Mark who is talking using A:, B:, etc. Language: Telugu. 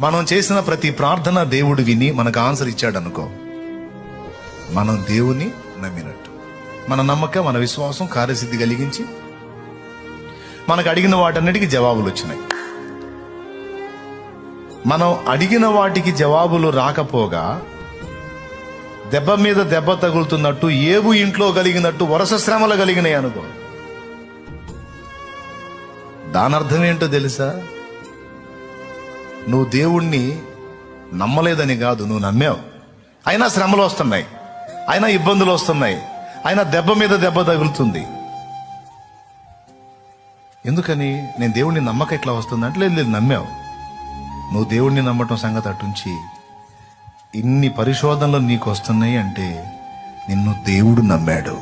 A: మనం చేసిన ప్రతి ప్రార్థన దేవుడు విని మనకు ఆన్సర్ ఇచ్చాడు అనుకో, మనం దేవుని నమ్మినట్టు. మన నమ్మకం, మన విశ్వాసం కార్యసిద్ధి కలిగించి మనకు అడిగిన వాటన్నిటికీ జవాబులు వచ్చినాయి. మనం అడిగిన వాటికి జవాబులు రాకపోగా దెబ్బ మీద దెబ్బ తగులుతున్నట్టు, ఏబు ఇంట్లో కలిగినట్టు వరుస శ్రమలు కలిగినాయి అనుకో, దాని అర్థం ఏంటో తెలుసా? నువ్వు దేవుణ్ణి నమ్మలేదని కాదు, నువ్వు నమ్మావు. అయినా శ్రమలు వస్తున్నాయి, అయినా ఇబ్బందులు వస్తున్నాయి, అయినా దెబ్బ మీద దెబ్బ తగులుతుంది. ఎందుకని? నేను దేవుణ్ణి నమ్మక ఇట్లా వస్తుందంటే, లేదు నమ్మావు. నువ్వు దేవుణ్ణి నమ్మటం సంగతి అటుంచి, ఇన్ని పరిశోధనలు నీకు వస్తున్నాయి అంటే నిన్ను దేవుడు నమ్మాడు.